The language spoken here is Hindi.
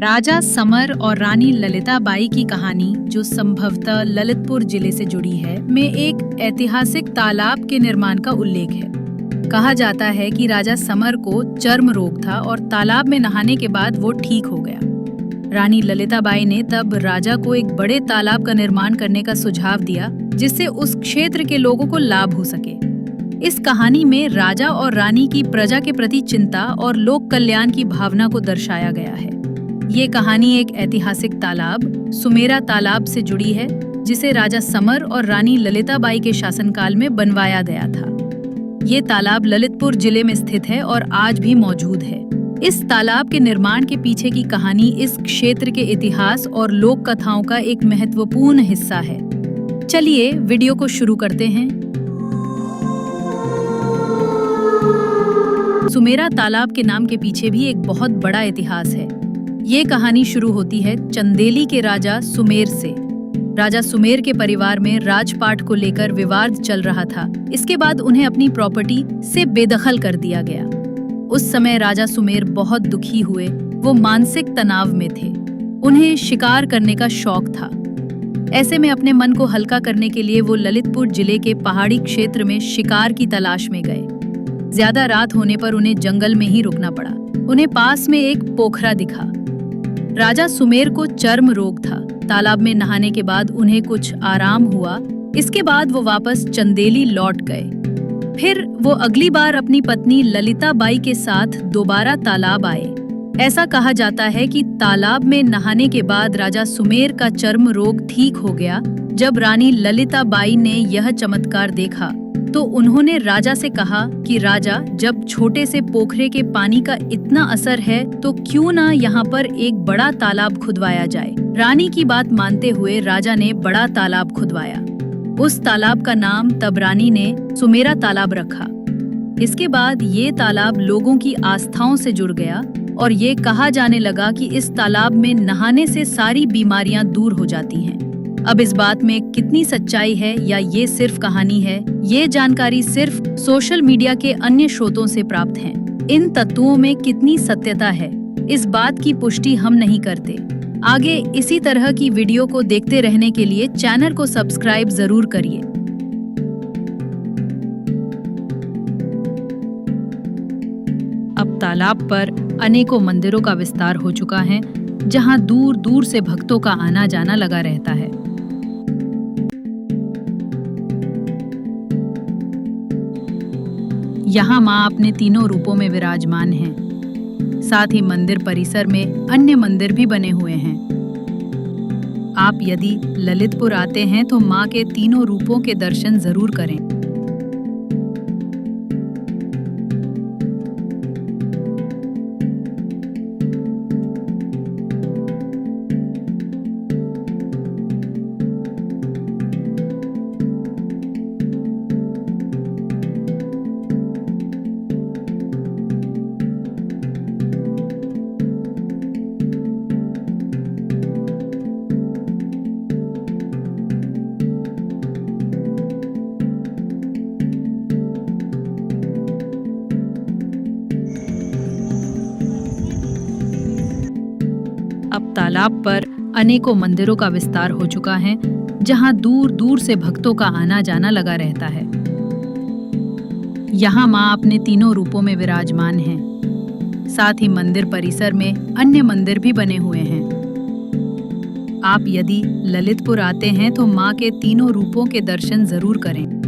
राजा समर और रानी ललिता बाई की कहानी, जो संभवतः ललितपुर जिले से जुड़ी है, में एक ऐतिहासिक तालाब के निर्माण का उल्लेख है। कहा जाता है कि राजा समर को चर्म रोग था और तालाब में नहाने के बाद वो ठीक हो गया। रानी ललिता बाई ने तब राजा को एक बड़े तालाब का निर्माण करने का सुझाव दिया, जिससे उस क्षेत्र के लोगों को लाभ हो सके। इस कहानी में राजा और रानी की प्रजा के प्रति चिंता और लोक कल्याण की भावना को दर्शाया गया है। ये कहानी एक ऐतिहासिक तालाब, सुमेरा तालाब से जुड़ी है, जिसे राजा समर और रानी ललिता बाई के शासनकाल में बनवाया गया था। ये तालाब ललितपुर जिले में स्थित है और आज भी मौजूद है। इस तालाब के निर्माण के पीछे की कहानी इस क्षेत्र के इतिहास और लोक कथाओं का एक महत्वपूर्ण हिस्सा है। चलिए वीडियो को शुरू करते हैं। सुमेरा तालाब के नाम के पीछे भी एक बहुत बड़ा इतिहास है। ये कहानी शुरू होती है चंदेली के राजा सुमेर से। राजा सुमेर के परिवार में राजपाट को लेकर विवाद चल रहा था। इसके बाद उन्हें अपनी प्रॉपर्टी से बेदखल कर दिया गया। उस समय राजा सुमेर बहुत दुखी हुए। वो मानसिक तनाव में थे। उन्हें शिकार करने का शौक था। ऐसे में अपने मन को हल्का करने के लिए वो ललितपुर जिले के पहाड़ी क्षेत्र में शिकार की तलाश में गए। ज्यादा रात होने पर उन्हें जंगल में ही रुकना पड़ा। उन्हें पास में एक पोखरा दिखा। राजा सुमेर को चर्म रोग था। तालाब में नहाने के बाद उन्हें कुछ आराम हुआ। इसके बाद वो वापस चंदेली लौट गए। फिर वो अगली बार अपनी पत्नी ललिता बाई के साथ दोबारा तालाब आए। ऐसा कहा जाता है कि तालाब में नहाने के बाद राजा सुमेर का चर्म रोग ठीक हो गया। जब रानी ललिता बाई ने यह चमत्कार देखा तो उन्होंने राजा से कहा कि राजा, जब छोटे से पोखरे के पानी का इतना असर है तो क्यों ना यहाँ पर एक बड़ा तालाब खुदवाया जाए। रानी की बात मानते हुए राजा ने बड़ा तालाब खुदवाया। उस तालाब का नाम तब रानी ने सुमेरा तालाब रखा। इसके बाद ये तालाब लोगों की आस्थाओं से जुड़ गया और ये कहा जाने लगा कि इस तालाब में नहाने से सारी बीमारियां दूर हो जाती हैं। अब इस बात में कितनी सच्चाई है या ये सिर्फ कहानी है, ये जानकारी सिर्फ सोशल मीडिया के अन्य स्रोतों से प्राप्त है। इन तत्वों में कितनी सत्यता है, इस बात की पुष्टि हम नहीं करते। आगे इसी तरह की वीडियो को देखते रहने के लिए चैनल को सब्सक्राइब जरूर करिए। अब तालाब पर अनेकों मंदिरों का विस्तार हो चुका है, जहां दूर दूर से भक्तों का आना जाना लगा रहता है। यहाँ माँ अपने तीनों रूपों में विराजमान हैं। साथ ही मंदिर परिसर में अन्य मंदिर भी बने हुए हैं। आप यदि ललितपुर आते हैं तो माँ के तीनों रूपों के दर्शन जरूर करें। अब तालाब पर अनेकों मंदिरों का विस्तार हो चुका है, जहां दूर दूर से भक्तों का आना जाना लगा रहता है। यहाँ माँ अपने तीनों रूपों में विराजमान हैं। साथ ही मंदिर परिसर में अन्य मंदिर भी बने हुए हैं। आप यदि ललितपुर आते हैं तो माँ के तीनों रूपों के दर्शन जरूर करें।